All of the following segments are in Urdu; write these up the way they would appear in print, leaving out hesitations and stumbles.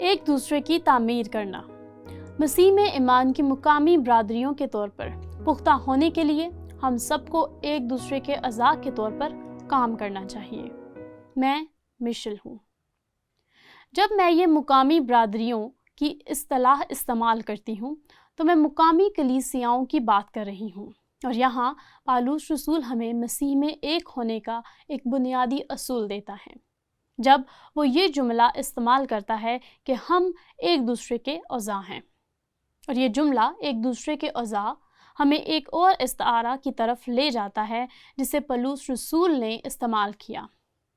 ایک دوسرے کی تعمیر کرنا۔ مسیح میں ایمان کی مقامی برادریوں کے طور پر پختہ ہونے کے لیے ہم سب کو ایک دوسرے کے اعضاء کے طور پر کام کرنا چاہیے۔ میں مشل ہوں۔ جب میں یہ مقامی برادریوں کی اصطلاح استعمال کرتی ہوں تو میں مقامی کلیسیاؤں کی بات کر رہی ہوں، اور یہاں پالوس رسول ہمیں مسیح میں ایک ہونے کا ایک بنیادی اصول دیتا ہے جب وہ یہ جملہ استعمال کرتا ہے کہ ہم ایک دوسرے کے اعضاء ہیں۔ اور یہ جملہ ایک دوسرے کے اعضاء ہمیں ایک اور استعارہ کی طرف لے جاتا ہے جسے پالوس رسول نے استعمال کیا،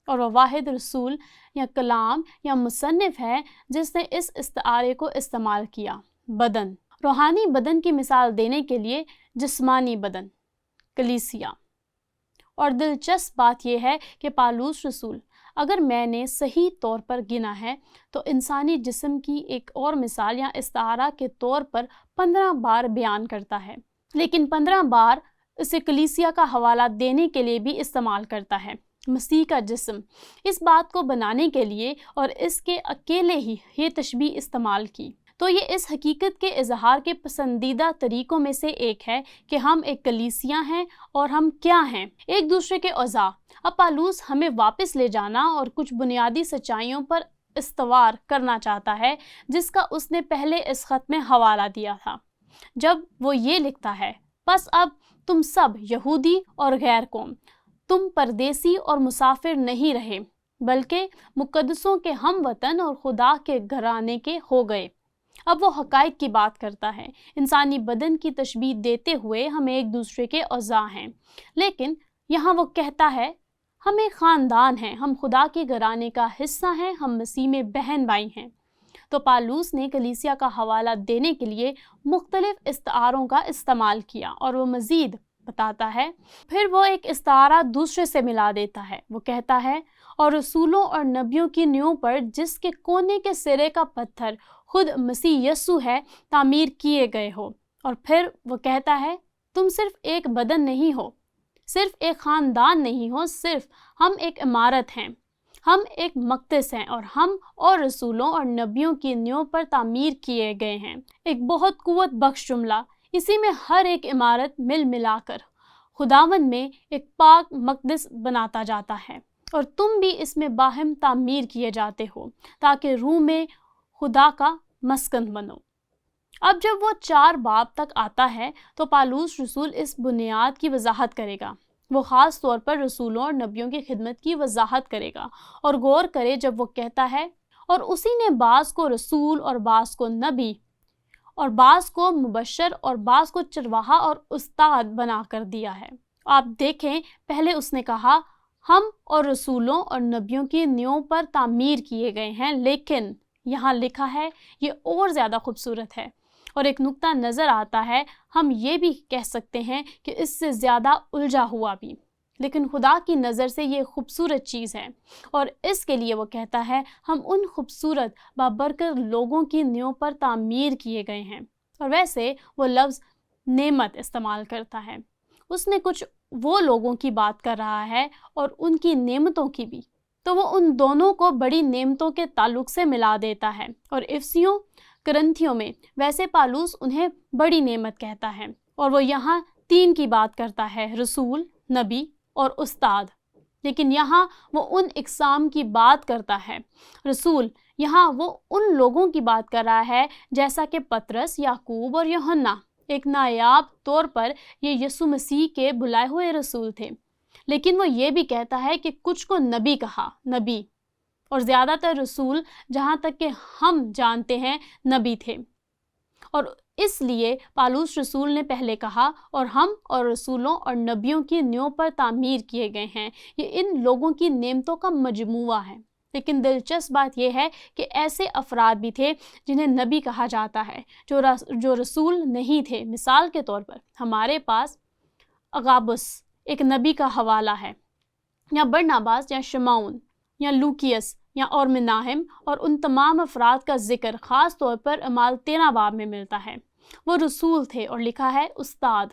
اور وہ واحد رسول یا کلام یا مصنف ہے جس نے اس استعارے کو استعمال کیا۔ بدن، روحانی بدن کی مثال دینے کے لیے جسمانی بدن، کلیسیا۔ اور دلچسپ بات یہ ہے کہ پالوس رسول، اگر میں نے صحیح طور پر گنا ہے تو انسانی جسم کی ایک اور مثال یا استعارہ کے طور پر 15 بار بیان کرتا ہے، لیکن 15 بار اسے کلیسیا کا حوالہ دینے کے لیے بھی استعمال کرتا ہے، مسیح کا جسم۔ اس بات کو بنانے کے لیے اور اس کے اکیلے ہی یہ تشبیہ استعمال کی۔ تو یہ اس حقیقت کے اظہار کے پسندیدہ طریقوں میں سے ایک ہے کہ ہم ایک کلیسیا ہیں اور ہم کیا ہیں؟ ایک دوسرے کے اعضاء۔ اب پالوس ہمیں واپس لے جانا اور کچھ بنیادی سچائیوں پر استوار کرنا چاہتا ہے جس کا اس نے پہلے اس خط میں حوالہ دیا تھا، جب وہ یہ لکھتا ہے، پس اب تم سب یہودی اور غیر قوم، تم پردیسی اور مسافر نہیں رہے بلکہ مقدسوں کے ہم وطن اور خدا کے گھرانے کے ہو گئے۔ اب وہ حقائق کی بات کرتا ہے۔ انسانی بدن کی تشبیہ دیتے ہوئے ہم ایک دوسرے کے اعضاء ہیں، لیکن یہاں وہ کہتا ہے ہم ایک خاندان ہیں، ہم خدا کے گھرانے کا حصہ ہیں، ہم مسیح میں بہن بھائی ہیں۔ تو پالوس نے کلیسیا کا حوالہ دینے کے لیے مختلف استعاروں کا استعمال کیا، اور وہ مزید بتاتا ہے، پھر وہ ایک استعارہ دوسرے سے ملا دیتا ہے۔ وہ کہتا ہے، اور رسولوں اور نبیوں کی نیو پر جس کے کونے کے سرے کا پتھر خود مسیح یسوع ہے تعمیر کیے گئے ہو۔ اور پھر وہ کہتا ہے، تم صرف ایک بدن نہیں ہو، صرف ایک خاندان نہیں ہو، صرف ہم ایک عمارت ہیں، ہم ایک مقدس ہیں، اور ہم اور رسولوں اور نبیوں کی نیو پر تعمیر کیے گئے ہیں۔ ایک بہت قوت بخش جملہ۔ اسی میں ہر ایک عمارت مل ملا کر خداوند میں ایک پاک مقدس بناتا جاتا ہے، اور تم بھی اس میں باہم تعمیر کیے جاتے ہو تاکہ روح میں خدا کا مسکن بنو۔ اب جب وہ 4 باب تک آتا ہے تو پالوس رسول اس بنیاد کی وضاحت کرے گا۔ وہ خاص طور پر رسولوں اور نبیوں کی خدمت کی وضاحت کرے گا، اور غور کرے جب وہ کہتا ہے، اور اسی نے بعض کو رسول اور بعض کو نبی اور بعض کو مبشر اور بعض کو چرواہا اور استاد بنا کر دیا ہے۔ آپ دیکھیں، پہلے اس نے کہا ہم اور رسولوں اور نبیوں کی نیو پر تعمیر کیے گئے ہیں، لیکن یہاں لکھا ہے یہ اور زیادہ خوبصورت ہے، اور ایک نقطہ نظر آتا ہے، ہم یہ بھی کہہ سکتے ہیں کہ اس سے زیادہ الجھا ہوا بھی، لیکن خدا کی نظر سے یہ خوبصورت چیز ہے، اور اس کے لیے وہ کہتا ہے ہم ان خوبصورت بابرکت لوگوں کی نیو پر تعمیر کیے گئے ہیں۔ اور ویسے وہ لفظ نعمت استعمال کرتا ہے، اس نے کچھ وہ لوگوں کی بات کر رہا ہے اور ان کی نعمتوں کی بھی، تو وہ ان دونوں کو بڑی نعمتوں کے تعلق سے ملا دیتا ہے، اور افسیوں کرنتھیوں میں ویسے پالوس انہیں بڑی نعمت کہتا ہے، اور وہ یہاں 3 کی بات کرتا ہے، رسول، نبی اور استاد، لیکن یہاں وہ ان اقسام کی بات کرتا ہے۔ رسول، یہاں وہ ان لوگوں کی بات کر رہا ہے جیسا کہ پطرس، یعقوب اور یوحنا۔ ایک نایاب طور پر یہ یسوع مسیح کے بلائے ہوئے رسول تھے، لیکن وہ یہ بھی کہتا ہے کہ کچھ کو نبی کہا، نبی، اور زیادہ تر رسول جہاں تک کہ ہم جانتے ہیں نبی تھے۔ اور اس لیے پالوس رسول نے پہلے کہا، اور ہم اور رسولوں اور نبیوں کی نیو پر تعمیر کیے گئے ہیں، یہ ان لوگوں کی نعمتوں کا مجموعہ ہے۔ لیکن دلچسپ بات یہ ہے کہ ایسے افراد بھی تھے جنہیں نبی کہا جاتا ہے جو رسول نہیں تھے۔ مثال کے طور پر ہمارے پاس اغابس ایک نبی کا حوالہ ہے، یا برناباس یا شمعون یا لوکیس یا اور مناہم، اور ان تمام افراد کا ذکر خاص طور پر اعمال 13 باب میں ملتا ہے۔ وہ رسول تھے، اور لکھا ہے استاد،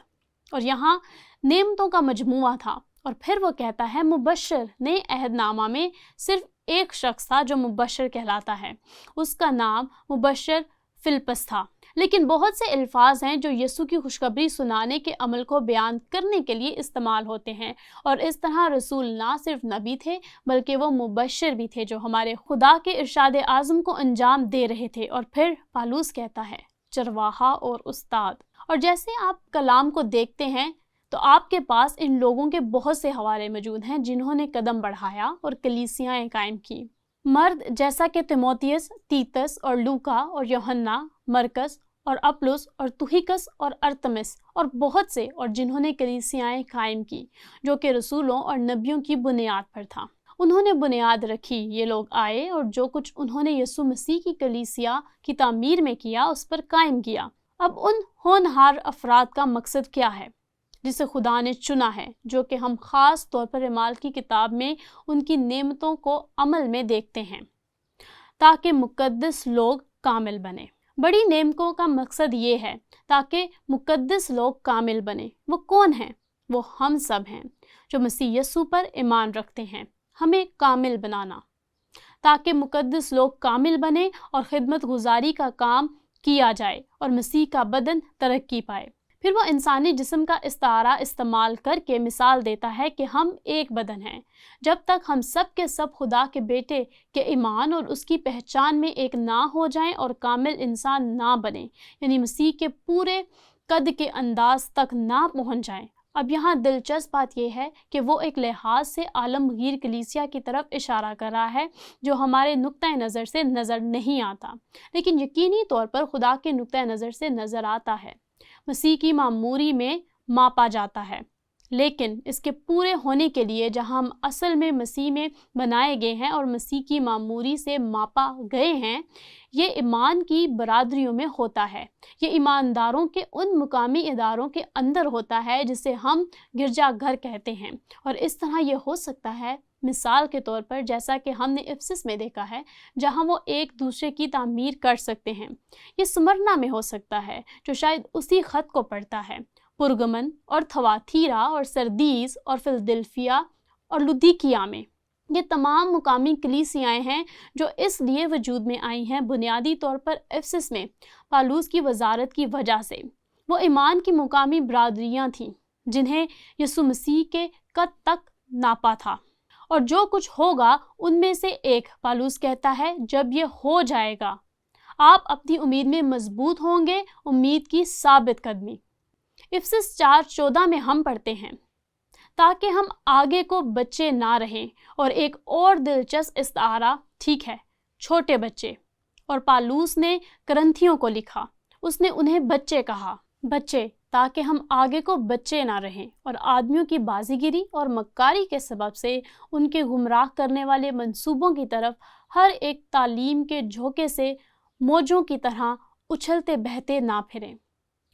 اور یہاں نعمتوں کا مجموعہ تھا۔ اور پھر وہ کہتا ہے مبشر، نئے عہد نامہ میں صرف ایک شخص تھا جو مبشر کہلاتا ہے، اس کا نام مبشر فلپس تھا۔ لیکن بہت سے الفاظ ہیں جو یسوع کی خوشخبری سنانے کے عمل کو بیان کرنے کے لیے استعمال ہوتے ہیں، اور اس طرح رسول نہ صرف نبی تھے بلکہ وہ مبشر بھی تھے جو ہمارے خدا کے ارشاد اعظم کو انجام دے رہے تھے۔ اور پھر پالوس کہتا ہے چرواہا اور استاد۔ اور جیسے آپ کلام کو دیکھتے ہیں تو آپ کے پاس ان لوگوں کے بہت سے حوالے موجود ہیں جنہوں نے قدم بڑھایا اور کلیسیاں قائم کی۔ مرد جیسا کہ تیموتھیوس، تیتس اور لوکا اور یوحنا، مرکس اور اپلس اور تہیکس اور ارتمس اور بہت سے اور جنہوں نے کلیسیاں قائم کی جو کہ رسولوں اور نبیوں کی بنیاد پر تھا۔ انہوں نے بنیاد رکھی، یہ لوگ آئے اور جو کچھ انہوں نے یسوع مسیح کی کلیسیا کی تعمیر میں کیا اس پر قائم کیا۔ اب ان ہونہار افراد کا مقصد کیا ہے جسے خدا نے چنا ہے، جو کہ ہم خاص طور پر اعمال کی کتاب میں ان کی نعمتوں کو عمل میں دیکھتے ہیں، تاکہ مقدس لوگ کامل بنے۔ بڑی نعمتوں کا مقصد یہ ہے تاکہ مقدس لوگ کامل بنے۔ وہ کون ہیں؟ وہ ہم سب ہیں جو مسیح یسوع پر ایمان رکھتے ہیں، ہمیں کامل بنانا تاکہ مقدس لوگ کامل بنے اور خدمت گزاری کا کام کیا جائے اور مسیح کا بدن ترقی پائے۔ پھر وہ انسانی جسم کا استعارہ استعمال کر کے مثال دیتا ہے کہ ہم ایک بدن ہیں جب تک ہم سب کے سب خدا کے بیٹے کے ایمان اور اس کی پہچان میں ایک نہ ہو جائیں اور کامل انسان نہ بنیں، یعنی مسیح کے پورے قد کے انداز تک نہ پہنچ جائیں۔ اب یہاں دلچسپ بات یہ ہے کہ وہ ایک لحاظ سے عالمگیر کلیسیا کی طرف اشارہ کر رہا ہے جو ہمارے نقطۂ نظر سے نظر نہیں آتا، لیکن یقینی طور پر خدا کے نقطۂ نظر سے نظر آتا ہے، مسیح کی معموری میں ماپا جاتا ہے۔ لیکن اس کے پورے ہونے کے لیے جہاں ہم اصل میں مسیح میں بنائے گئے ہیں اور مسیح کی معموری سے ماپا گئے ہیں، یہ ایمان کی برادریوں میں ہوتا ہے، یہ ایمانداروں کے ان مقامی اداروں کے اندر ہوتا ہے جسے ہم گرجا گھر کہتے ہیں۔ اور اس طرح یہ ہو سکتا ہے، مثال کے طور پر جیسا کہ ہم نے افسس میں دیکھا ہے، جہاں وہ ایک دوسرے کی تعمیر کر سکتے ہیں۔ یہ سمرنا میں ہو سکتا ہے جو شاید اسی خط کو پڑھتا ہے، پرگمن اور تھواتیرا اور سردیس اور فلدلفیا اور لودیکیا میں۔ یہ تمام مقامی کلیسیاں ہیں جو اس لیے وجود میں آئی ہیں بنیادی طور پر افسس میں پالوس کی وزارت کی وجہ سے۔ وہ ایمان کی مقامی برادریاں تھیں جنہیں یسوع مسیح کے قد تک ناپا تھا، اور جو کچھ ہوگا ان میں سے ایک، پالوس کہتا ہے، جب یہ ہو جائے گا آپ اپنی امید میں مضبوط ہوں گے، امید کی ثابت قدمی۔ افسس 4:14 میں ہم پڑھتے ہیں تاکہ ہم آگے کو بچے نہ رہیں، اور ایک اور دلچسپ استعارہ، ٹھیک ہے، چھوٹے بچے۔ اور پالوس نے کرنتھیوں کو لکھا، اس نے انہیں بچے کہا، بچے، تاکہ ہم آگے کو بچے نہ رہیں اور آدمیوں کی بازی گیری اور مکاری کے سبب سے ان کے گمراہ کرنے والے منصوبوں کی طرف ہر ایک تعلیم کے جھونکے سے موجوں کی طرح اچھلتے بہتے نہ پھریں۔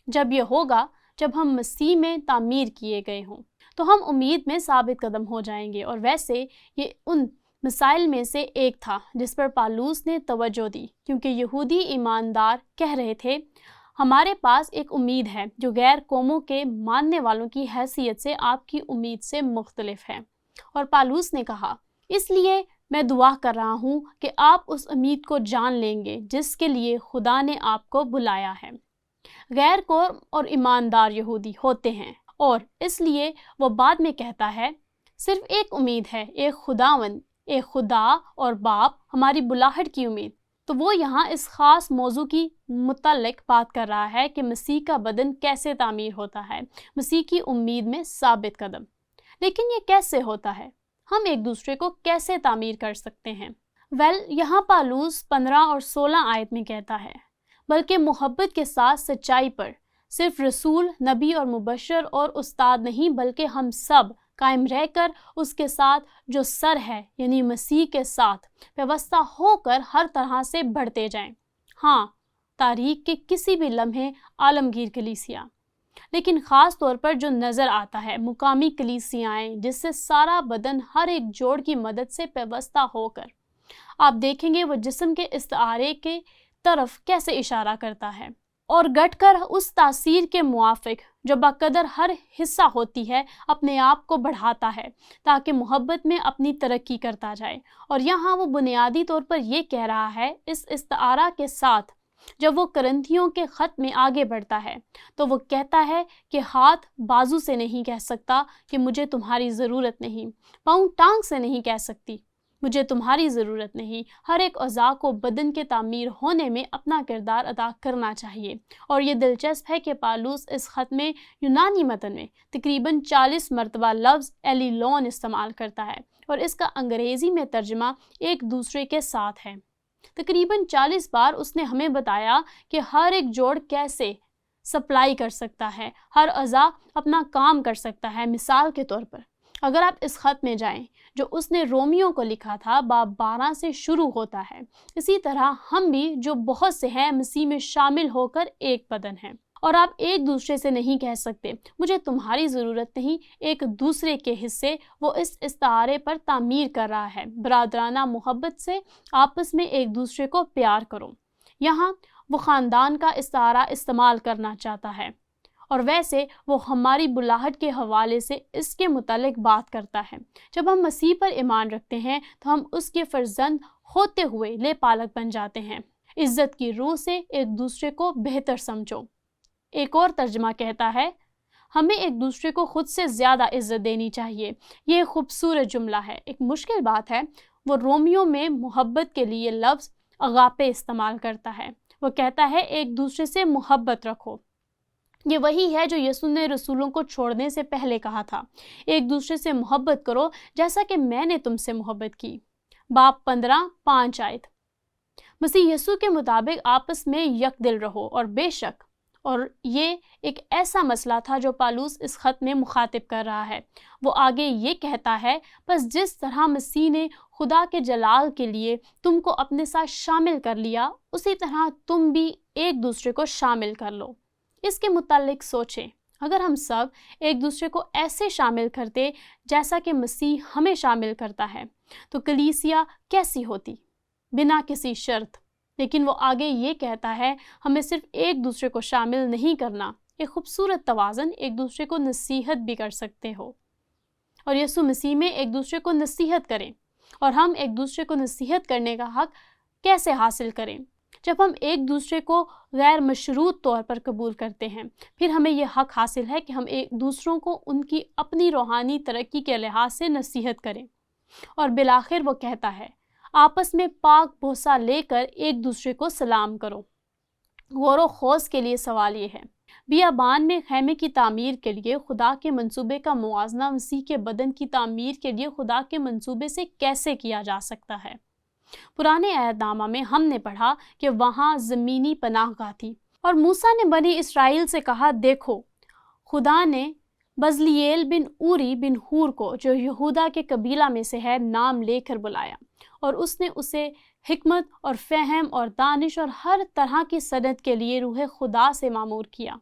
جب یہ ہوگا، جب ہم مسیح میں تعمیر کیے گئے ہوں، تو ہم امید میں ثابت قدم ہو جائیں گے۔ اور ویسے یہ ان مسائل میں سے ایک تھا جس پر پالوس نے توجہ دی، کیونکہ یہودی ایماندار کہہ رہے تھے ہمارے پاس ایک امید ہے جو غیر قوموں کے ماننے والوں کی حیثیت سے آپ کی امید سے مختلف ہے۔ اور پالوس نے کہا، اس لیے میں دعا کر رہا ہوں کہ آپ اس امید کو جان لیں گے جس کے لیے خدا نے آپ کو بلایا ہے۔ غیر قوم اور ایماندار یہودی ہوتے ہیں، اور اس لیے وہ بعد میں کہتا ہے صرف ایک امید ہے، ایک خداوند، ایک خدا اور باپ، ہماری بلاہٹ کی امید۔ تو وہ یہاں اس خاص موضوع کی متعلق بات کر رہا ہے کہ مسیح کا بدن کیسے تعمیر ہوتا ہے، مسیح کی امید میں ثابت قدم۔ لیکن یہ کیسے ہوتا ہے؟ ہم ایک دوسرے کو کیسے تعمیر کر سکتے ہیں؟ یہاں پالوس 15 اور 16 آیت میں کہتا ہے، بلکہ محبت کے ساتھ سچائی پر، صرف رسول، نبی اور مبشر اور استاد نہیں، بلکہ ہم سب قائم رہ کر اس کے ساتھ جو سر ہے یعنی مسیح کے ساتھ پیوستہ ہو کر ہر طرح سے بڑھتے جائیں۔ ہاں، تاریخ کے کسی بھی لمحے عالمگیر کلیسیا، لیکن خاص طور پر جو نظر آتا ہے مقامی کلیسیاں جس سے سارا بدن ہر ایک جوڑ کی مدد سے پیوستہ ہو کر، آپ دیکھیں گے وہ جسم کے استعارے کے طرف کیسے اشارہ کرتا ہے۔ اور گٹ کر اس تاثیر کے موافق جو بقدر ہر حصہ ہوتی ہے اپنے آپ کو بڑھاتا ہے تاکہ محبت میں اپنی ترقی کرتا جائے۔ اور یہاں وہ بنیادی طور پر یہ کہہ رہا ہے اس استعارہ کے ساتھ، جب وہ کرنتھیوں کے خط میں آگے بڑھتا ہے تو وہ کہتا ہے کہ ہاتھ بازو سے نہیں کہہ سکتا کہ مجھے تمہاری ضرورت نہیں، پاؤں ٹانگ سے نہیں کہہ سکتی مجھے تمہاری ضرورت نہیں۔ ہر ایک اعضاء کو بدن کے تعمیر ہونے میں اپنا کردار ادا کرنا چاہیے۔ اور یہ دلچسپ ہے کہ پالوس اس خط میں یونانی متن میں تقریباً 40 مرتبہ لفظ ایلیلون استعمال کرتا ہے، اور اس کا انگریزی میں ترجمہ ایک دوسرے کے ساتھ ہے۔ تقریباً 40 بار اس نے ہمیں بتایا کہ ہر ایک جوڑ کیسے سپلائی کر سکتا ہے، ہر اعضاء اپنا کام کر سکتا ہے۔ مثال کے طور پر اگر آپ اس خط میں جائیں جو اس نے رومیوں کو لکھا تھا، باب 12 سے شروع ہوتا ہے، اسی طرح ہم بھی جو بہت سے ہیں مسیح میں شامل ہو کر ایک بدن ہیں، اور آپ ایک دوسرے سے نہیں کہہ سکتے مجھے تمہاری ضرورت نہیں۔ ایک دوسرے کے حصے وہ اس استعارے پر تعمیر کر رہا ہے۔ برادرانہ محبت سے آپس میں ایک دوسرے کو پیار کرو۔ یہاں وہ خاندان کا استعارہ استعمال کرنا چاہتا ہے، اور ویسے وہ ہماری بلاہٹ کے حوالے سے اس کے متعلق بات کرتا ہے۔ جب ہم مسیح پر ایمان رکھتے ہیں تو ہم اس کے فرزند ہوتے ہوئے لے پالک بن جاتے ہیں۔ عزت کی روح سے ایک دوسرے کو بہتر سمجھو۔ ایک اور ترجمہ کہتا ہے ہمیں ایک دوسرے کو خود سے زیادہ عزت دینی چاہیے۔ یہ خوبصورت جملہ ہے۔ ایک مشکل بات ہے، وہ رومیوں میں محبت کے لیے لفظ اغاپے استعمال کرتا ہے۔ وہ کہتا ہے ایک دوسرے سے محبت رکھو۔ یہ وہی ہے جو یسوع نے رسولوں کو چھوڑنے سے پہلے کہا تھا، ایک دوسرے سے محبت کرو جیسا کہ میں نے تم سے محبت کی۔ باب 15:5 آیت۔ مسیح یسوع کے مطابق آپس میں یک دل رہو، اور بے شک، اور یہ ایک ایسا مسئلہ تھا جو پالوس اس خط میں مخاطب کر رہا ہے۔ وہ آگے یہ کہتا ہے بس جس طرح مسیح نے خدا کے جلال کے لیے تم کو اپنے ساتھ شامل کر لیا، اسی طرح تم بھی ایک دوسرے کو شامل کر لو۔ اس کے متعلق سوچیں، اگر ہم سب ایک دوسرے کو ایسے شامل کرتے جیسا کہ مسیح ہمیں شامل کرتا ہے تو کلیسیا کیسی ہوتی؟ بنا کسی شرط۔ لیکن وہ آگے یہ کہتا ہے ہمیں صرف ایک دوسرے کو شامل نہیں کرنا، ایک خوبصورت توازن، ایک دوسرے کو نصیحت بھی کر سکتے ہو، اور یسوع مسیح میں ایک دوسرے کو نصیحت کریں۔ اور ہم ایک دوسرے کو نصیحت کرنے کا حق کیسے حاصل کریں؟ جب ہم ایک دوسرے کو غیر مشروط طور پر قبول کرتے ہیں، پھر ہمیں یہ حق حاصل ہے کہ ہم ایک دوسروں کو ان کی اپنی روحانی ترقی کے لحاظ سے نصیحت کریں۔ اور بالآخر وہ کہتا ہے آپس میں پاک بوسہ لے کر ایک دوسرے کو سلام کرو۔ غور و خوض کے لیے سوال یہ ہے، بیابان میں خیمے کی تعمیر کے لیے خدا کے منصوبے کا موازنہ مسیح کے بدن کی تعمیر کے لیے خدا کے منصوبے سے کیسے کیا جا سکتا ہے؟ پرانے عہد نامہ میں ہم نے پڑھا کہ وہاں زمینی پناہ گاہ تھی، اور موسیٰ نے بنی اسرائیل سے کہا دیکھو خدا نے بزلییل بن اوری بن ہور کو جو یہودا کے قبیلہ میں سے ہے نام لے کر بلایا، اور اس نے اسے حکمت اور فہم اور دانش اور ہر طرح کی صنعت کے لیے روح خدا سے معمور کیا،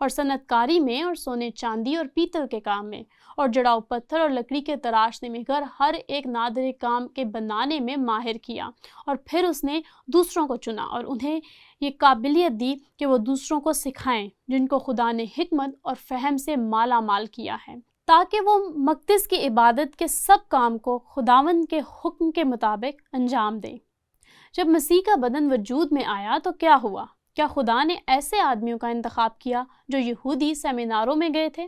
اور صنعت کاری میں اور سونے چاندی اور پیتل کے کام میں اور جڑاؤ پتھر اور لکڑی کے تراشنے میں کر ہر ایک نادر کام کے بنانے میں ماہر کیا۔ اور پھر اس نے دوسروں کو چنا اور انہیں یہ قابلیت دی کہ وہ دوسروں کو سکھائیں جن کو خدا نے حکمت اور فہم سے مالا مال کیا ہے، تاکہ وہ مقدس کی عبادت کے سب کام کو خداوند کے حکم کے مطابق انجام دیں۔ جب مسیح کا بدن وجود میں آیا تو کیا ہوا؟ کیا خدا نے ایسے آدمیوں کا انتخاب کیا جو یہودی سیمیناروں میں گئے تھے؟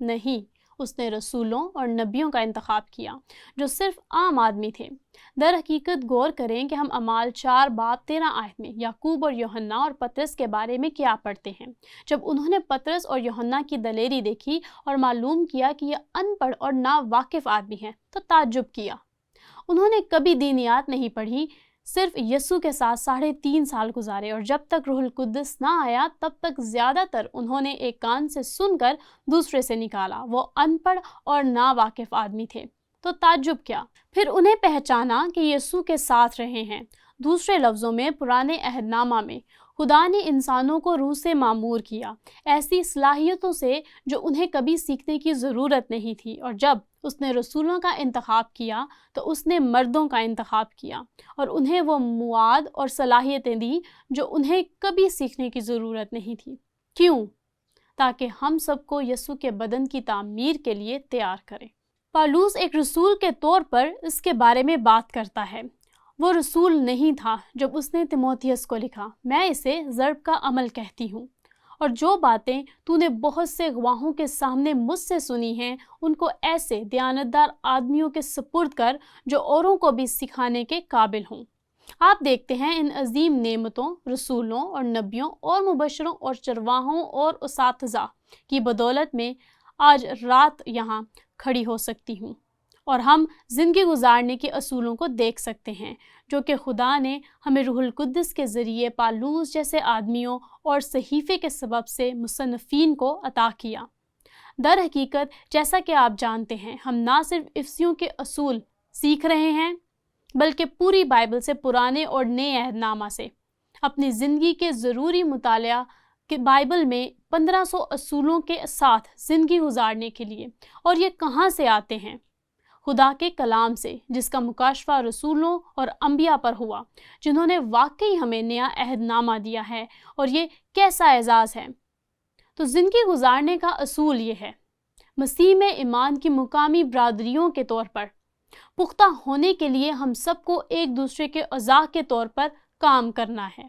نہیں، اس نے رسولوں اور نبیوں کا انتخاب کیا جو صرف عام آدمی تھے۔ در حقیقت غور کریں کہ ہم اعمال 4:13 آیت میں یعقوب اور یوحنا اور پطرس کے بارے میں کیا پڑھتے ہیں۔ جب انہوں نے پطرس اور یوحنا کی دلیری دیکھی اور معلوم کیا کہ یہ ان پڑھ اور ناواقف آدمی ہیں تو تعجب کیا۔ انہوں نے کبھی دینیات نہیں پڑھی، صرف یسوع کے ساتھ 3.5 سال گزارے، اور جب تک روح القدس نہ آیا تب تک زیادہ تر انہوں نے ایک کان سے سن کر دوسرے سے نکالا۔ وہ ان پڑھ اور ناواقف آدمی تھے تو تعجب کیا۔ پھر انہیں پہچانا کہ یسوع کے ساتھ رہے ہیں، دوسرے لفظوں میں پرانے عہد نامہ میں خدا نے انسانوں کو روح سے معمور کیا، ایسی صلاحیتوں سے جو انہیں کبھی سیکھنے کی ضرورت نہیں تھی، اور جب اس نے رسولوں کا انتخاب کیا تو اس نے مردوں کا انتخاب کیا اور انہیں وہ مواد اور صلاحیتیں دی جو انہیں کبھی سیکھنے کی ضرورت نہیں تھی۔ کیوں؟ تاکہ ہم سب کو یسوع کے بدن کی تعمیر کے لیے تیار کریں۔ پالوس ایک رسول کے طور پر اس کے بارے میں بات کرتا ہے۔ وہ رسول نہیں تھا جب اس نے تیموتھیوس کو لکھا، میں اسے ضرب کا عمل کہتی ہوں، اور جو باتیں تو نے بہت سے گواہوں کے سامنے مجھ سے سنی ہیں ان کو ایسے دیانتدار آدمیوں کے سپرد کر جو اوروں کو بھی سکھانے کے قابل ہوں۔ آپ دیکھتے ہیں ان عظیم نعمتوں، رسولوں اور نبیوں اور مبشروں اور چرواہوں اور اساتذہ کی بدولت میں آج رات یہاں کھڑی ہو سکتی ہوں، اور ہم زندگی گزارنے کے اصولوں کو دیکھ سکتے ہیں جو کہ خدا نے ہمیں روح القدس کے ذریعے پالوس جیسے آدمیوں اور صحیفے کے سبب سے مصنفین کو عطا کیا۔ در حقیقت جیسا کہ آپ جانتے ہیں، ہم نہ صرف افسیوں کے اصول سیکھ رہے ہیں بلکہ پوری بائبل سے، پرانے اور نئے عہد نامہ سے اپنی زندگی کے ضروری مطالعہ کہ بائبل میں 1500 اصولوں کے ساتھ زندگی گزارنے کے لیے۔ اور یہ کہاں سے آتے ہیں؟ خدا کے کلام سے، جس کا مکاشفہ رسولوں اور انبیاء پر ہوا، جنہوں نے واقعی ہمیں نیا عہد نامہ دیا ہے۔ اور یہ کیسا اعزاز ہے! تو زندگی گزارنے کا اصول یہ ہے: مسیح میں ایمان کی مقامی برادریوں کے طور پر پختہ ہونے کے لیے ہم سب کو ایک دوسرے کے اعضاء کے طور پر کام کرنا ہے۔